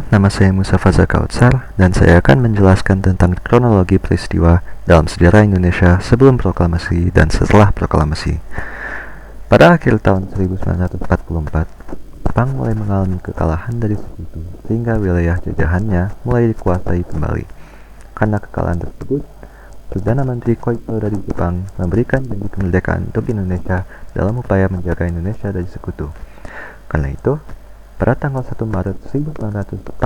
Nama saya Mustafa Zakautsar dan saya akan menjelaskan tentang kronologi peristiwa dalam sejarah Indonesia sebelum proklamasi dan setelah proklamasi. Pada akhir tahun 1944, Jepang mulai mengalami kekalahan dari sekutu sehingga wilayah jajahannya mulai dikuasai kembali. Karena kekalahan tersebut, Perdana Menteri Koito dari Jepang memberikan janji kemerdekaan untuk Indonesia dalam upaya menjaga Indonesia dari sekutu. Karena itu, pada tanggal 1 Maret 1945,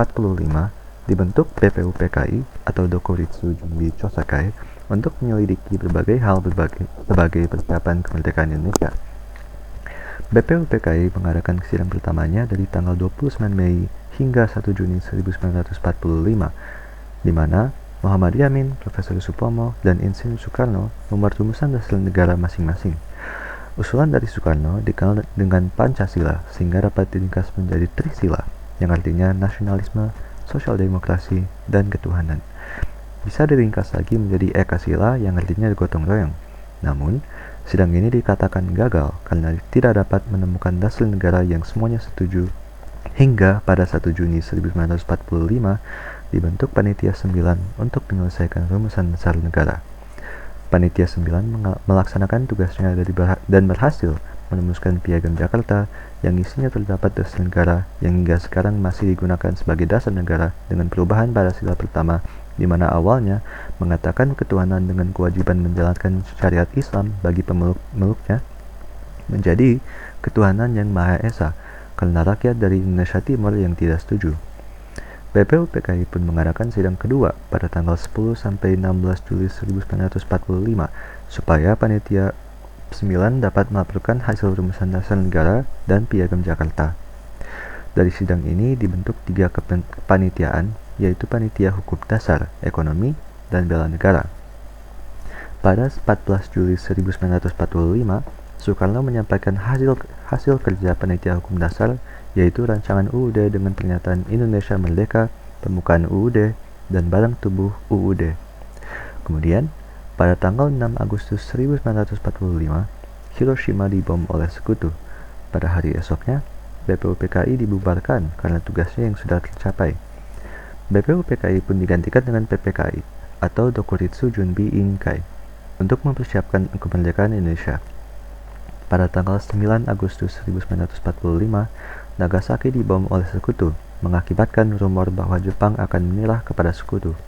dibentuk BPUPKI atau Dokuritsu Junbi Chosakai untuk menyelidiki berbagai hal sebagai persiapan kemerdekaan Indonesia. BPUPKI mengadakan sidang pertamanya dari tanggal 29 Mei hingga 1 Juni 1945, di mana Muhammad Yamin, Profesor Supomo, dan Insinyur Soekarno membuat rumusan dasar negara masing-masing. Usulan dari Soekarno dikenal dengan Pancasila sehingga dapat diringkas menjadi Trisila, yang artinya nasionalisme, sosial demokrasi, dan ketuhanan. Bisa diringkas lagi menjadi Ekasila yang artinya gotong royong. Namun, sidang ini dikatakan gagal karena tidak dapat menemukan dasar negara yang semuanya setuju. Hingga pada 1 Juni 1945 dibentuk Panitia 9 untuk menyelesaikan rumusan dasar negara. Panitia 9 melaksanakan tugasnya dan berhasil merumuskan Piagam Jakarta yang isinya terdapat dasar negara yang hingga sekarang masih digunakan sebagai dasar negara dengan perubahan pada sila pertama, di mana awalnya mengatakan ketuhanan dengan kewajiban menjalankan syariat Islam bagi pemeluk-meluknya menjadi ketuhanan yang Maha Esa karena rakyat dari Indonesia Timur yang tidak setuju. BPUPKI pun mengadakan sidang kedua pada tanggal 10 sampai 16 Juli 1945 supaya Panitia 9 dapat melaporkan hasil rumusan dasar negara dan Piagam Jakarta. Dari sidang ini dibentuk 3 kepanitiaan, yaitu Panitia Hukum Dasar, Ekonomi, dan Bela Negara. Pada 14 Juli 1945, Soekarno menyampaikan hasil kerja Panitia Hukum Dasar, yaitu rancangan UUD dengan pernyataan Indonesia Merdeka, pembukaan UUD, dan barang tubuh UUD. Kemudian, pada tanggal 6 Agustus 1945, Hiroshima dibom oleh sekutu. Pada hari esoknya, BPUPKI dibubarkan karena tugasnya yang sudah tercapai. BPUPKI pun digantikan dengan PPKI atau Dokuritsu Junbi Inkai untuk mempersiapkan kemerdekaan Indonesia. Pada tanggal 9 Agustus 1945, Nagasaki dibom oleh sekutu, mengakibatkan rumor bahwa Jepang akan menyerah kepada sekutu.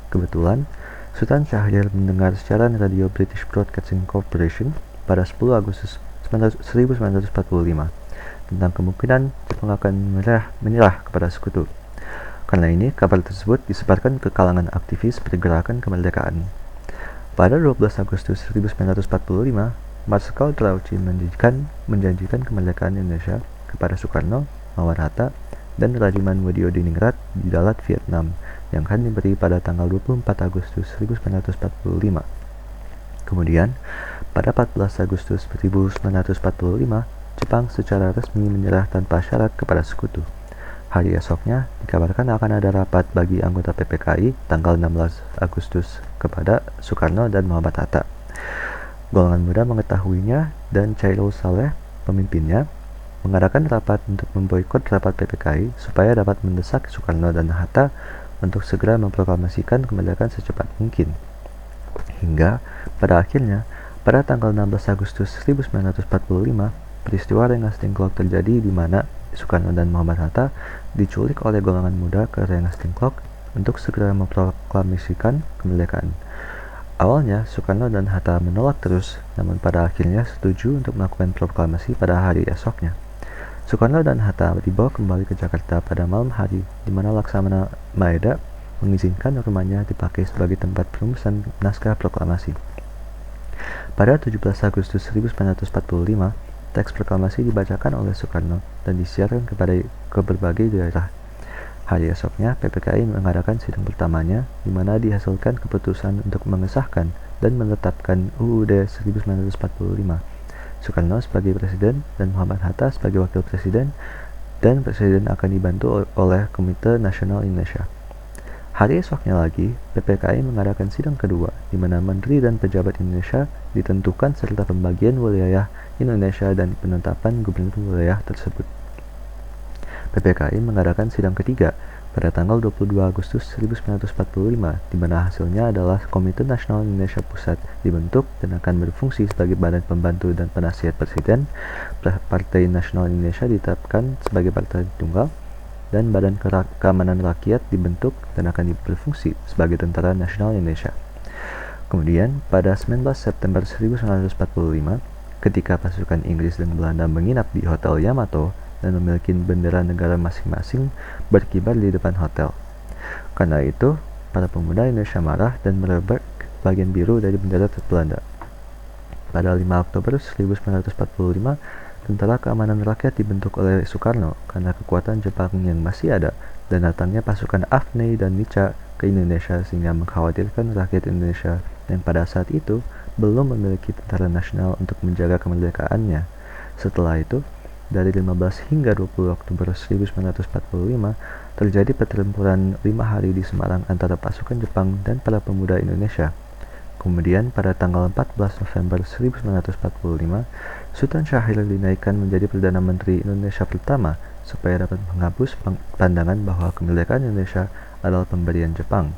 Kebetulan, Sultan Syahrir mendengar siaran radio British Broadcasting Corporation pada 10 Agustus 1945 tentang kemungkinan Jepang akan menyerah kepada sekutu. Karena ini, kabar tersebut disebarkan ke kalangan aktivis pergerakan kemerdekaan. Pada 12 Agustus 1945, Marskal Trauci menjanjikan kemerdekaan Indonesia kepada Soekarno, Muhammad Hatta, dan Rajiman Wediodiningrat di Dalat, Vietnam, yang akan diberi pada tanggal 24 Agustus 1945. Kemudian, pada 14 Agustus 1945, Jepang secara resmi menyerah tanpa syarat kepada sekutu. Hari esoknya, dikabarkan akan ada rapat bagi anggota PPKI tanggal 16 Agustus kepada Soekarno dan Muhammad Hatta. Golongan muda mengetahuinya dan Chairul Saleh, pemimpinnya, mengadakan rapat untuk memboikot rapat PPKI supaya dapat mendesak Soekarno dan Hatta untuk segera memproklamasikan kemerdekaan secepat mungkin. Hingga pada akhirnya, pada tanggal 16 Agustus 1945, peristiwa Rengas Dengklok terjadi di mana Soekarno dan Muhammad Hatta diculik oleh golongan muda ke Rengas Dengklok untuk segera memproklamasikan kemerdekaan. Awalnya, Soekarno dan Hatta menolak terus, namun pada akhirnya setuju untuk melakukan proklamasi pada hari esoknya. Soekarno dan Hatta dibawa kembali ke Jakarta pada malam hari, di mana Laksamana Maeda mengizinkan rumahnya dipakai sebagai tempat perumusan naskah proklamasi. Pada 17 Agustus 1945, teks proklamasi dibacakan oleh Soekarno dan disiarkan ke berbagai daerah. Hari esoknya, PPKI mengadakan sidang pertamanya, di mana dihasilkan keputusan untuk mengesahkan dan menetapkan UUD 1945. Soekarno sebagai presiden dan Muhammad Hatta sebagai wakil presiden, dan presiden akan dibantu oleh Komite Nasional Indonesia. Hari esoknya lagi, PPKI mengadakan sidang kedua, di mana menteri dan pejabat Indonesia ditentukan serta pembagian wilayah Indonesia dan penetapan gubernur wilayah tersebut. PPKI mengadakan sidang ketiga pada tanggal 22 Agustus 1945, di mana hasilnya adalah Komite Nasional Indonesia Pusat dibentuk dan akan berfungsi sebagai badan pembantu dan penasihat Presiden. Partai Nasional Indonesia ditetapkan sebagai partai tunggal, dan Badan Keamanan Rakyat dibentuk dan akan berfungsi sebagai Tentara Nasional Indonesia. Kemudian, pada 19 September 1945, ketika pasukan Inggris dan Belanda menginap di Hotel Yamato dan memiliki bendera negara masing-masing berkibar di depan hotel. Karena itu, para pemuda Indonesia marah dan merebak bagian biru dari bendera Belanda. Pada 5 Oktober 1945, Tentara Keamanan Rakyat dibentuk oleh Soekarno karena kekuatan Jepang yang masih ada dan datangnya pasukan Afne dan Nica ke Indonesia sehingga mengkhawatirkan rakyat Indonesia yang pada saat itu belum memiliki tentara nasional untuk menjaga kemerdekaannya. Setelah itu, dari 15 hingga 20 Oktober 1945, terjadi pertempuran 5 hari di Semarang antara pasukan Jepang dan para pemuda Indonesia. Kemudian, pada tanggal 14 November 1945, Sultan Syahrir dinaikkan menjadi Perdana Menteri Indonesia pertama supaya dapat menghapus pandangan bahwa kemerdekaan Indonesia adalah pemberian Jepang.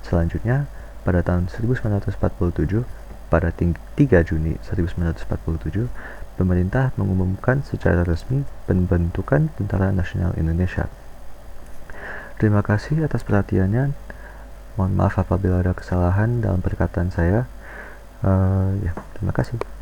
Selanjutnya, pada tahun 1947, pada 3 Juni 1947, pemerintah mengumumkan secara resmi pembentukan Tentara Nasional Indonesia. Terima kasih atas perhatiannya. Mohon maaf apabila ada kesalahan dalam perkataan saya. Terima kasih.